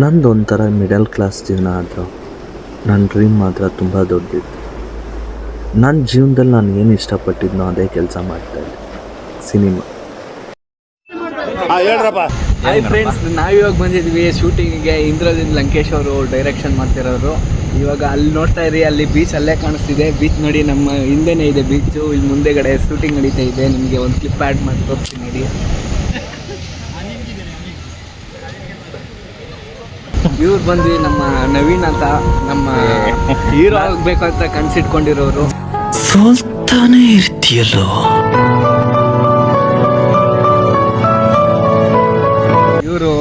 ನಂದು ಒಂಥರ middle class ಜೀವನ ಆದರೂ ನನ್ನ ಡ್ರೀಮ್ ಮಾತ್ರ ತುಂಬ ದೊಡ್ಡದಿತ್ತು. ನನ್ನ ಜೀವನದಲ್ಲಿ ನಾನು ಏನು ಇಷ್ಟಪಟ್ಟಿದ್ನೋ ಅದೇ ಕೆಲಸ ಮಾಡ್ತಾಯಿದ್ದೆ, ಸಿನಿಮಾ. ಹಾಯ್ ಫ್ರೆಂಡ್ಸ್, ನಾವಿವಾಗ ಬಂದಿದ್ವಿ ಶೂಟಿಂಗಿಗೆ. ಇಂದ್ರಜಿತ್ ಲಂಕೇಶ್ ಅವರು ಡೈರೆಕ್ಷನ್ ಮಾಡ್ತಿರೋರು. ಇವಾಗ ಅಲ್ಲಿ ನೋಡ್ತಾ ಇರಿ, ಅಲ್ಲಿ ಬೀಚ್ ಅಲ್ಲೇ ಕಾಣಿಸ್ತಿದೆ. ಬೀಚ್ ನೋಡಿ, ನಮ್ಮ ಹಿಂದೆನೇ ಇದೆ ಬೀಚು. ಇಲ್ಲಿ ಮುಂದೆಗಡೆ ಶೂಟಿಂಗ್ ನಡೀತಾ ಇದೆ. ನಿಮಗೆ ಒಂದು ಕ್ಲಿಪ್ ಆ್ಯಡ್ ಮಾಡಿ ತೋರಿಸ್ತೀನಿ ನೋಡಿ. ಇವ್ರು ಬಂದು ನಮ್ಮ ನವೀನ್ ಅಂತ, ನಮ್ಮ ಹೀರೋ ಆಗಬೇಕು ಅಂತ ಕನ್ಸಿಟ್ಕೊಂಡಿರೋರು. ಸೋಲ್ತಾನೆ ಇರ್ತೀಯಲ್ಲೋ. ಇವರು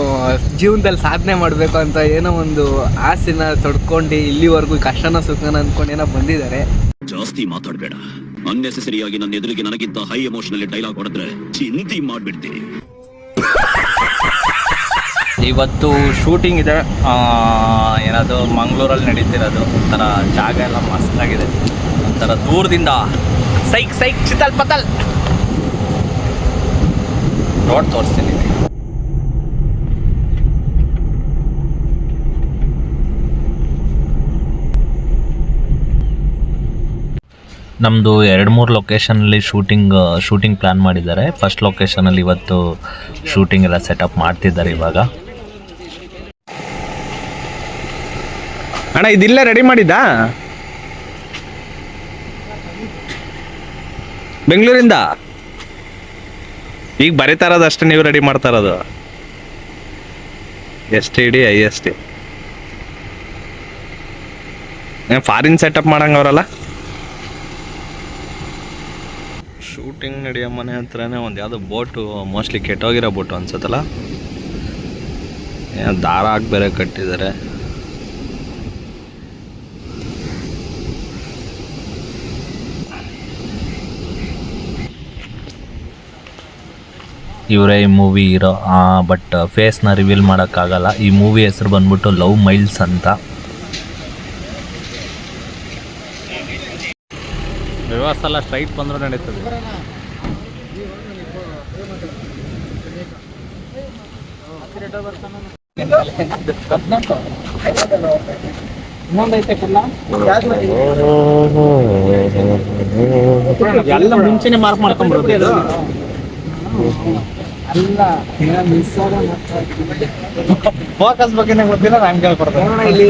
ಜೀವನದಲ್ಲಿ ಸಾಧನೆ ಮಾಡಬೇಕು ಅಂತ ಏನೋ ಒಂದು ಆಸೆನ ತೊಡ್ಕೊಂಡು ಇಲ್ಲಿವರೆಗೂ ಕಷ್ಟನ ಸುಖನ ಅಂದ್ಕೊಂಡು ಏನೋ ಬಂದಿದ್ದಾರೆ. ಜಾಸ್ತಿ ಮಾತಾಡಬೇಡ. ಅನ್ನೆಸೆಸರಿಯಾಗಿ ನನ್ನ ಎದುರಿಗೆ ನನಗಿಂತ ಹೈ ಎಮೋಷನಲ್ ಡೈಲಾಗ್ ಹೊಡೆದ್ರೆ ಚಿಂತೆ ಮಾಡ್ಬಿಡ್ತೀನಿ. ಇವತ್ತು ಶೂಟಿಂಗ್ ಇದೆ. ಏನಾದ್ರು ಮಂಗಳೂರಲ್ಲಿ ನಡೀತಿರೋದು. ಒಂಥರ ಜಾಗ ಎಲ್ಲ ಮಸ್ತಾಗಿದೆ. ಒಂಥರ ದೂರದಿಂದ ಸೈಕ್ ಸೈಕ್ ಚಿತಲ್ ಪತಲ್ ರೋಡ್ ತೋರಿಸ್ತೀನಿ. ನಮ್ಮದು 2-3 ಲೊಕೇಶನಲ್ಲಿ ಶೂಟಿಂಗ್ ಪ್ಲ್ಯಾನ್ ಮಾಡಿದ್ದಾರೆ. ಫಸ್ಟ್ ಲೊಕೇಶನಲ್ಲಿ ಇವತ್ತು ಶೂಟಿಂಗ್ ಎಲ್ಲ ಸೆಟಪ್ ಮಾಡ್ತಿದ್ದಾರೆ ಇವಾಗ. ಅಣ್ಣ, ಇದಿಲ್ಲ ರೆಡಿ ಮಾಡಿದ್ದಾ ಬೆಂಗಳೂರಿಂದ? ಈಗ ಬರೀತಾ ಇರೋದು ಅಷ್ಟೇ, ನೀವು ರೆಡಿ ಮಾಡ್ತಾ ಇರೋದು? STD IST ಫಾರಿನ್ ಸೆಟಪ್ ಮಾಡಂಗ ಅವರಲ್ಲ. ಶೂಟಿಂಗ್ ನಡೆಯೋ ಮನೆ ಹತ್ರನೇ ಒಂದು ಯಾವುದೋ ಬೋಟು, ಮೋಸ್ಟ್ಲಿ ಕೆಟ್ಟೋಗಿರೋ ಬೋಟು ಅನ್ಸುತ್ತಲ್ಲ. ಏನೋ ದಾರ ಹಾಕಿ ಬೇರೆ ಕಟ್ಟಿದ್ದಾರೆ. ಇವರೇ ಈ ಮೂವಿ ಹೀರೋ. ಬಟ್ ಫೇಸ್ನ ರಿವೀಲ್ ಮಾಡೋಕ್ಕಾಗಲ್ಲ. ಈ ಮೂವಿ ಹೆಸರು ಬಂದ್ಬಿಟ್ಟು ಲವ್ ಮೈಲ್ಸ್ ಅಂತ. ವ್ಯವಸ್ಥೆ ಎಲ್ಲ ಸ್ಟ್ರೈಟ್ ಬಂದರೂ ನಡೀತದೆ. ಎಲ್ಲ ಮುಂಚೆನೆ ಮಾರ್ಕ್ ಮಾಡ್ಕೊಂಡ್ಬರೋದು. ಅಲ್ಲ, ಫೋಕಸ್ ಬಗ್ಗೆ ಗೊತ್ತಿಲ್ಲ, ನಂಗೆ ಹೇಳ್ಕೊಡ್ತಾರೆ ಇಲ್ಲಿ.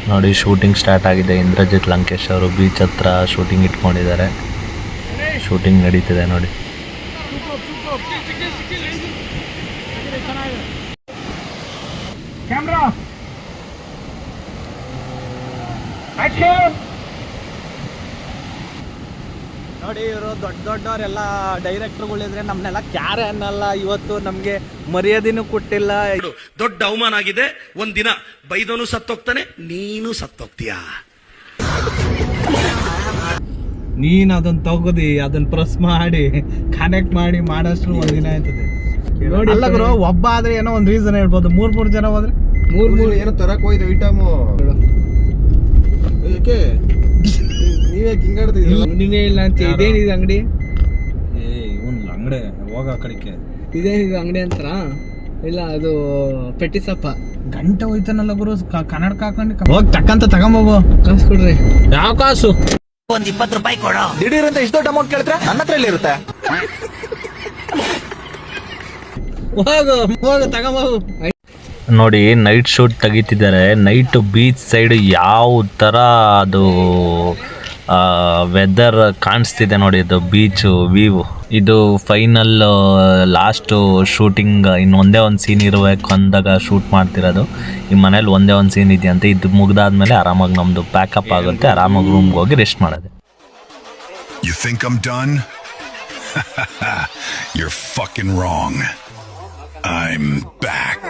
ನೋಡಿ, ಶೂಟಿಂಗ್ ಸ್ಟಾರ್ಟ್ ಆಗಿದೆ. ಇಂದ್ರಜಿತ್ ಲಂಕೇಶ್ ಅವರು ಬೀಚ್ ಹತ್ರ ಶೂಟಿಂಗ್ ಇಟ್ಕೊಂಡಿದ್ದಾರೆ. ಶೂಟಿಂಗ್ ನಡೀತಿದೆ ನೋಡಿ. ನೋಡಿ, ಇವರು ದೊಡ್ಡವರೆಲ್ಲ ಡೈರೆಕ್ಟರ್ಗಳಿದ್ರೆ ನಮ್ಮನ್ನೆಲ್ಲ ಕ್ಯಾರೆ ಅನ್ನಲ್ಲ. ಇವತ್ತು ನಮಗೆ ಮರ್ಯಾದೆನೂ ಕೊಟ್ಟಿಲ್ಲ. ದೊಡ್ಡ ಅವಮಾನ ಆಗಿದೆ. ಒಂದಿನ ಬೈದನು ಸತ್ತೋಗ್ತಾನೆ, ನೀನು ಸತ್ತೋಗ್ತೀಯ. ನೀನು ಅದನ್ನ ತಗೋದಿ, ಅದನ್ನ ಪ್ರೆಸ್ ಮಾಡಿ ಕನೆಕ್ಟ್ ಮಾಡಿ ಮಾಡೋಷ್ಟು ಒಂದಿನ ಆಯ್ತದೆ. ಅಲ್ಲ ಗುರು, ಒಬ್ಬ ಆದ್ರೆ ಏನೋ ಒಂದು ರೀಸನ್ ಹೇಳ್ಬೋದು. ಮೂರ್ ಜನ ಹೋದ್ರೆ ಮೂರ್ ಏನೋ ತರಕ್ ಹೋಯ್ತು ಐಟಮು. ಏಕೆ ನೀವೇ ಹಿಂಗಾಡ್ತಿದ್ದೀರ? ನೀವೇ ಇಲ್ಲ ಅಂತ. ಇದೇನಿದೆ ಅಂಗಡಿ? ಇವನ್ ಅಂಗಡಿ ಹೋಗ ಕಡೆಗೆ. ಇದೇನಿದೆ ಅಂಗಡಿ ಅಂತಾರ? ಇಲ್ಲ, ಅದು ಪೆಟ್ಟಿ ಸಪ್ಪ. ಗಂಟೆ ಹೋಯ್ತಾನಲ್ಲ ಗುರು, ಕನ್ನಡಕ ಹಾಕೊಂಡು ಹೋಗಿ ಟಕ್ಕಂತ ತಗೊಂಬೋಗು. ಕಾಸು ಕೊಡ್ರಿ. ಯಾವ ಕಾಸು? ಒಂದ್ 20 ರೂಪಾಯಿ ಕೊಡೋ. ದಿಢೀರಂತ ಇಷ್ಟು ದೊಡ್ಡ ಅಮೌಂಟ್ ಕೇಳಿದ್ರೆ ನನ್ನ ಹತ್ರ ಎಲ್ಲಿ ಇರುತ್ತೆ? ಹೋಗು ತಗೊಂಬೋಗು. ನೋಡಿ, ನೈಟ್ ಶೂಟ್ ತೆಗಿತಿದ್ದಾರೆ. ನೈಟ್ ಬೀಚ್ ಸೈಡ್ ಯಾವ ಥರ ಅದು ವೆದರ್ ಕಾಣಿಸ್ತಿದೆ ನೋಡಿ. ಇದು ಬೀಚು ವ್ಯೂ. ಇದು ಫೈನಲ್ ಲಾಸ್ಟು ಶೂಟಿಂಗ್. ಇನ್ನು ಒಂದೇ ಒಂದು ಸೀನ್ ಇರಬೇಕು ಅಂದಾಗ ಶೂಟ್ ಮಾಡ್ತಿರೋದು. ಈ ಮನೇಲಿ ಒಂದೇ ಒಂದು ಸೀನ್ ಇದೆಯಂತೆ. ಇದು ಮುಗ್ದಾದ್ಮೇಲೆ ಆರಾಮಾಗಿ ನಮ್ಮದು ಪ್ಯಾಕಪ್ ಆಗುತ್ತೆ. ಆರಾಮಾಗಿ ರೂಮ್ಗೆ ಹೋಗಿ ರೆಸ್ಟ್ ಮಾಡೋದು. You think I'm done? You're fucking wrong. I'm back.